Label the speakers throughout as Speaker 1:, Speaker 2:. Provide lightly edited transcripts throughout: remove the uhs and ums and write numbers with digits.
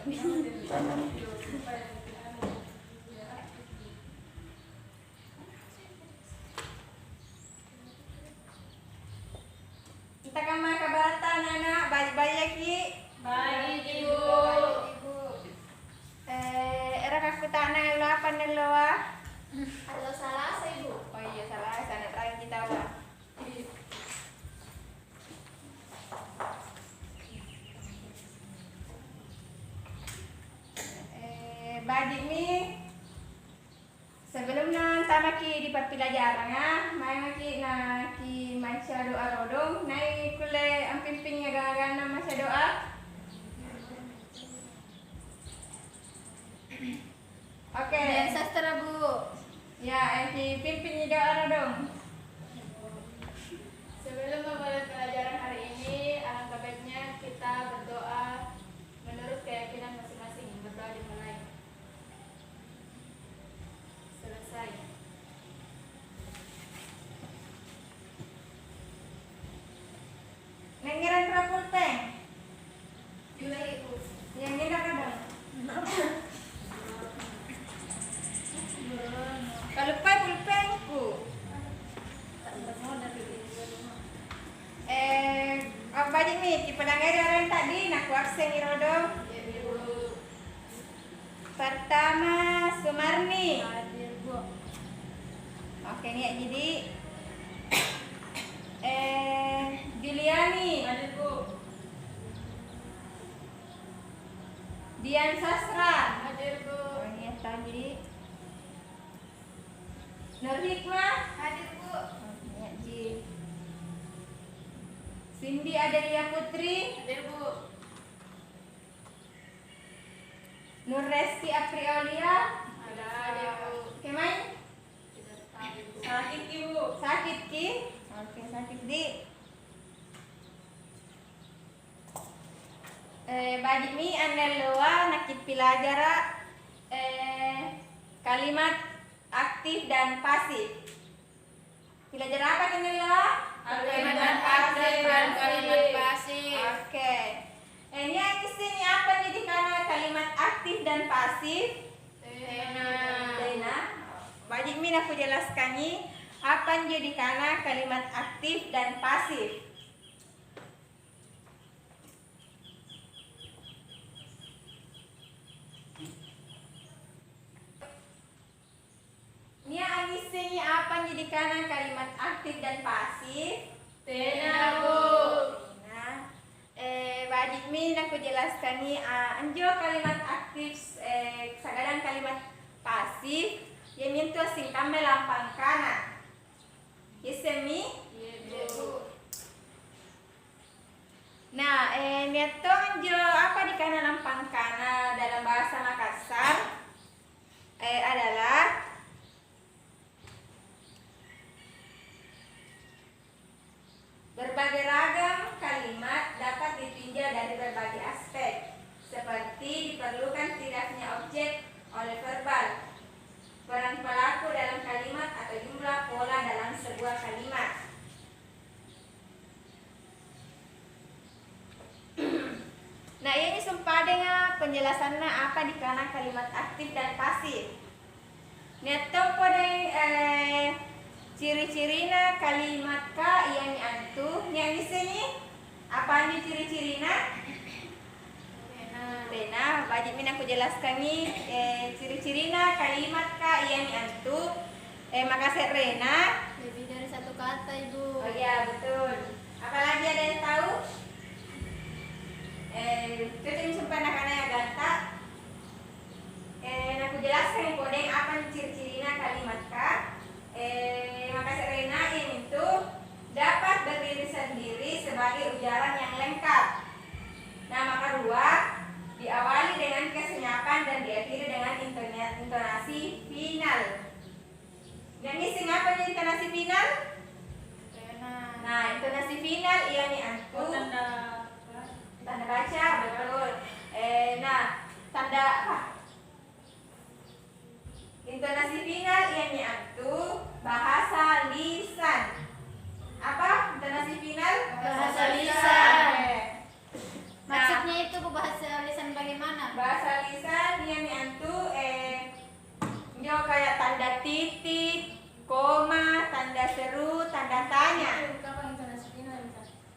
Speaker 1: Kita kama kabarata anak bayi-bayi ki.
Speaker 2: Baik, Ibu.
Speaker 1: Era kaku tanah lo apa nih lo ah?
Speaker 2: Halo, salah saya, Ibu.
Speaker 1: Oh iya salah, sana terakhir kita lah. Badik ni sebelum nanti maki di pelajaran mai maki na ki maca doa rodong nai kule ampimping agak-agak maca doa. Oke.
Speaker 2: Dan sastra, Bu.
Speaker 1: Ya, ki pimpin doa rodong.
Speaker 2: Sebelum memulai pelajaran hari ini, alangkah baiknya kita berdoa menurut keyakinan masing-masing. Berdoa dimulai. Selesai.
Speaker 1: Nengiran prakuteng.
Speaker 2: Juga, Ibu.
Speaker 1: Yang ini kadang. Kalau pai pulpengku. Apa ini? Di penanggaran tadi nak waksen irodo.
Speaker 2: Ya, Ibu.
Speaker 1: Pertama Sumarni.
Speaker 2: Hadir, Bu.
Speaker 1: Oke nih jadi Juliani.
Speaker 2: Hadir, Bu.
Speaker 1: Dian Sastra.
Speaker 2: Hadir, Bu.
Speaker 1: Oh ini tahu jadi Nur Hikmah.
Speaker 2: Hadir, Bu.
Speaker 1: Ya, Ji. Cindy Adelia Putri.
Speaker 2: Hadir, Bu.
Speaker 1: Nur Resti Apriolia.
Speaker 2: Ada, hadir, Bu.
Speaker 1: Kemai?
Speaker 2: Tidak hadir, Bu.
Speaker 1: Sakit ki bu. Sakit ki? Oke sakit di. Bagi mi anda loa nakit pilajara kalimat aktif dan pasif. Pilajara apa kan loa?
Speaker 2: Kalimat aktif dan kalimat pasif.
Speaker 1: Oke. Ini yang sini apa jadi karena kalimat aktif dan pasif? Dena. Bagi min aku jelaskan ni apa jadi karena kalimat aktif dan pasif. Nia angisnya apa jadi karena kalimat aktif dan pasif?
Speaker 2: Tena, Bu.
Speaker 1: Nah, bagi min aku jelaskan ni anjo kalimat aktif sekarang kalimat pasif yang mintu singkam melampang kanan. Yesemi?
Speaker 2: Ya, Bu.
Speaker 1: Nah, neto anjo apa di kanan lampang kanan dalam bahasa Makassar adalah berbagai ragam kalimat dapat ditinjau dari berbagai aspek, seperti diperlukan tidaknya objek oleh verbal, peran pelaku dalam kalimat atau jumlah pola dalam sebuah kalimat. Nah ini sumpah dengan penjelasannya apa di kanan kalimat aktif dan pasif. Neto pada ciri-cirina kalimat ka yang antu yang di sini apa nih ciri-cirina? Rena, bagi min aku jelaskan nih ciri-cirina kalimat ka yang antu makasih Rena.
Speaker 2: Lebih dari satu kata, Ibu.
Speaker 1: Oh iya betul. Apalagi ada yang tahu? Kita sumpah nakana ganta. Aku jelaskan kodeng apa ciri-cirina kalimat ka. Makasih Rena ini itu dapat berdiri sendiri sebagai ujaran yang lengkap. Nah maka dua diawali dengan kesenyapan dan diakhiri dengan intonasi final. Yang ini sing apa nih intonasi final? Nah intonasi final ia nih antu tanda baca betul. Nah tanda apa? Intonasi final ia nih antu bahasa lisan. Apa intonasi final?
Speaker 2: Bahasa lisan.
Speaker 1: Nah,
Speaker 2: Maksudnya itu bahasa lisan bagaimana?
Speaker 1: bahasa lisan dia ni antu dia kayak tanda titik, koma, tanda seru, tanda tanya.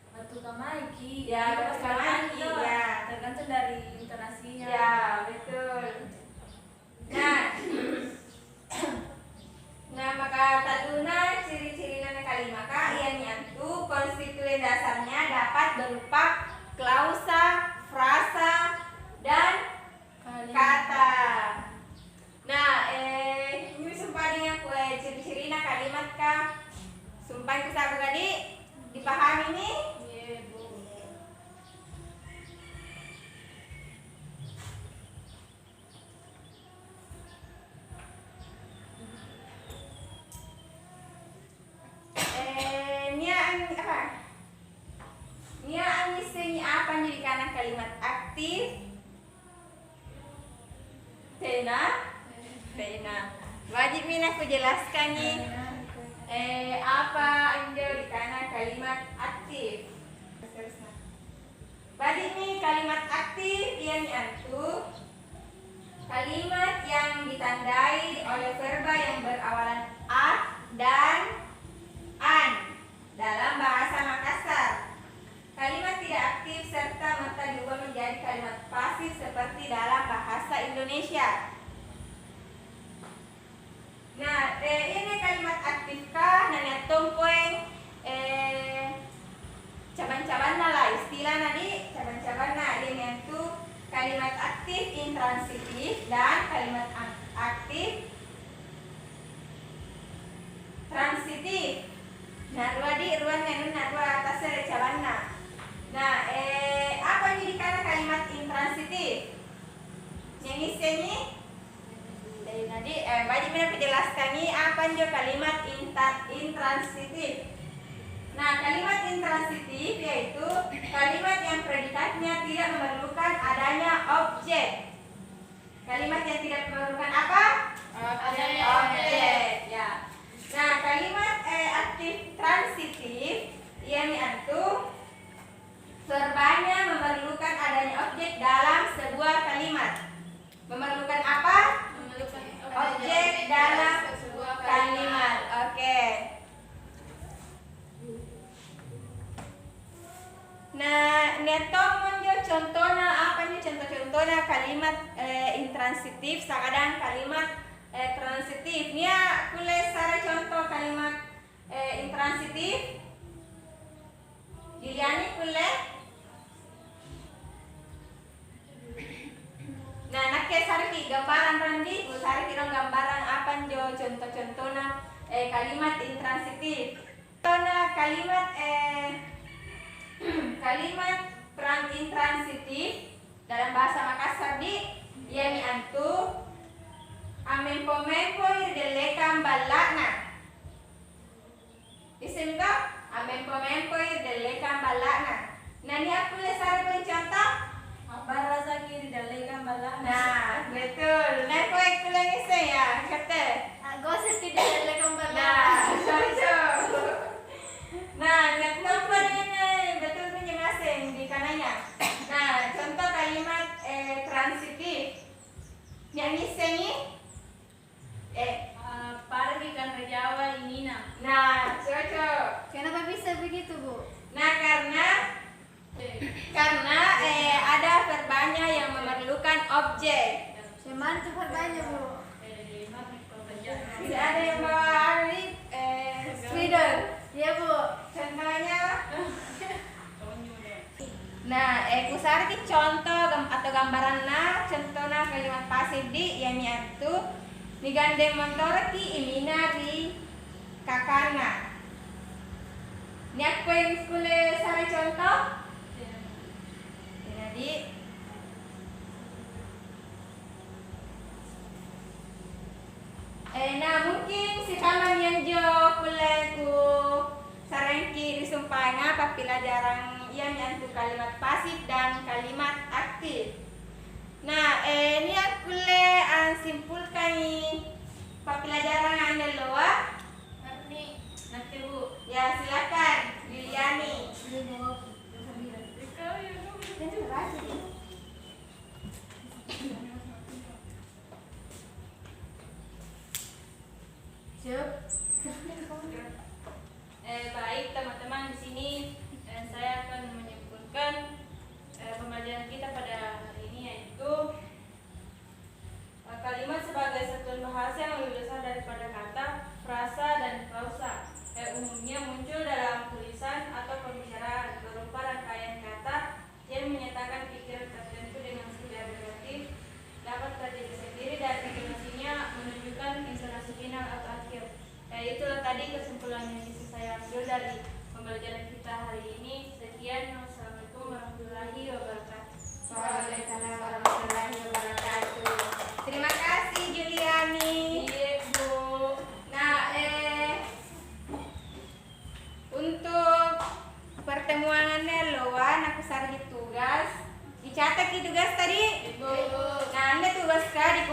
Speaker 2: Batu kamaiki.
Speaker 1: Ya, batu kamaiki, ya.
Speaker 2: Tergantung dari intonasinya.
Speaker 1: Ya, betul. Nah, nah maka taduna ciri-ciri nana kalimat yang nyantu konstituen dasarnya dapat berupa klausa, frasa, dan kata. Nah, ini sumpah dengan ciri-ciri nana kalimat kah? Sumpah itu sahabat tadi dipahami nih?
Speaker 2: Iya, Bu.
Speaker 1: Nia angisnya apa jadi karena kalimat aktif? Tena. Wajib mina aku jelaskan nih. Apa anjau di karena kalimat aktif? Wajib nih kalimat aktif yang antu kalimat yang ditandai oleh verba yang berawalan a dan an dalam bahasa Makassar. Kalimat tidak aktif serta merta diubah menjadi kalimat pasif seperti dalam bahasa Indonesia. Nah, ini kalimat aktifkah? Nanya tompoeng caban-cabanna lah istilah nadi caban-cabanna ini itu kalimat aktif intransitif dan kalimat aktif transitif. Nah, ruan nenun dua atasnya cabanna. Nah, apa jadi karena kalimat intransitif? Yang ini dari tadi wajib kita penjelaskan ini apa juga kalimat intransitif. Nah, kalimat intransitif yaitu kalimat yang predikatnya tidak memerlukan adanya objek. Kalimat yang tidak memerlukan apa?
Speaker 2: Adanya
Speaker 1: objek. Ya. Nah, kalimat aktif transitif yang diantu verbanya memerlukan adanya objek dalam sebuah kalimat. Memerlukan apa?
Speaker 2: Memerlukan
Speaker 1: Objek dalam
Speaker 2: sebuah
Speaker 1: kalimat. Oke. Nah, netomon jo contohnya apa nih contoh-contohnya kalimat intransitif, kadang kalimat transitif. Nia kules secara contoh kalimat intransitif. Juliani kules. Nah, nakke sarki gambaran randi, sarki dong gambaran apa jo contoh-contohnya kalimat intransitif. Contohnya kalimat kalimat intransitif dalam bahasa Makassar di yani antu amempo-mempo irdelekam balakna. Isim ka amempo-mempo irdelekam balakna. Nani aku lesar contoh
Speaker 2: Barasa kiri dalekam balakna.
Speaker 1: nah, betul. Nah, kau ikut lagi saya kata.
Speaker 2: Gosip tidak dalekam
Speaker 1: Nah,
Speaker 2: balakna.
Speaker 1: cocok. Nah, contoh ini betul penjelasan di kanannya. Nah, contoh kalimat transitif. Yang ini
Speaker 2: Pergi karena Jawa ini nak.
Speaker 1: Nah, cocok.
Speaker 2: Kenapa bisa begitu, Bu?
Speaker 1: Nah, karena ada verbanya yang memerlukan objek.
Speaker 2: Cuman itu verbanya, Bu.
Speaker 1: Tidak ada yang bawa hari Sweden.
Speaker 2: Iya, Bu.
Speaker 1: Contohnya. Nah, kusarki contoh atau gambaran contohnya kalimat pasif di yang itu nigande motor ki iminari kakana. Ini aku yang sekolah sari contoh. Jadi nah mungkin si kaman yang jo kuleku sarengki disumpahnya apabila jarang yang untuk kalimat pasif dan kalimat aktif. Nah, ini aku simpulkan pembelajaran Anda loa.
Speaker 2: Nanti, Bu.
Speaker 1: Ya, silakan Liliani.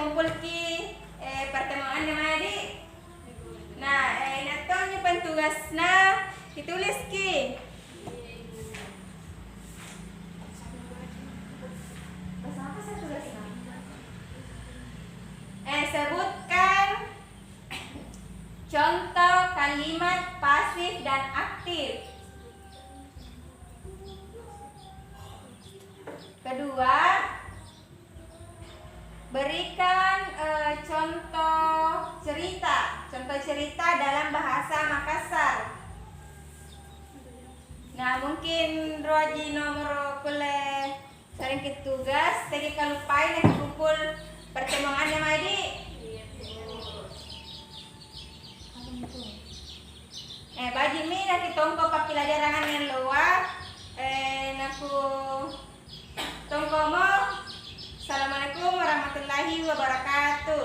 Speaker 1: kumpul ki pertemuan nama di. Nah, naton yung tugas na ditulis ki. Bahasa apa saya tulisnya? Sebutkan contoh kalimat pasif dan aktif. Kedua, berikan contoh cerita dalam bahasa Makassar. Nah, mungkin Roji nomor kule sering tugas, tadi kalupain yang kumpul pertemuan yang di. Bagi mi nak kitongko papiladaran yang luar. Naku tongko mo. Assalamualaikum warahmatullahi wabarakatuh.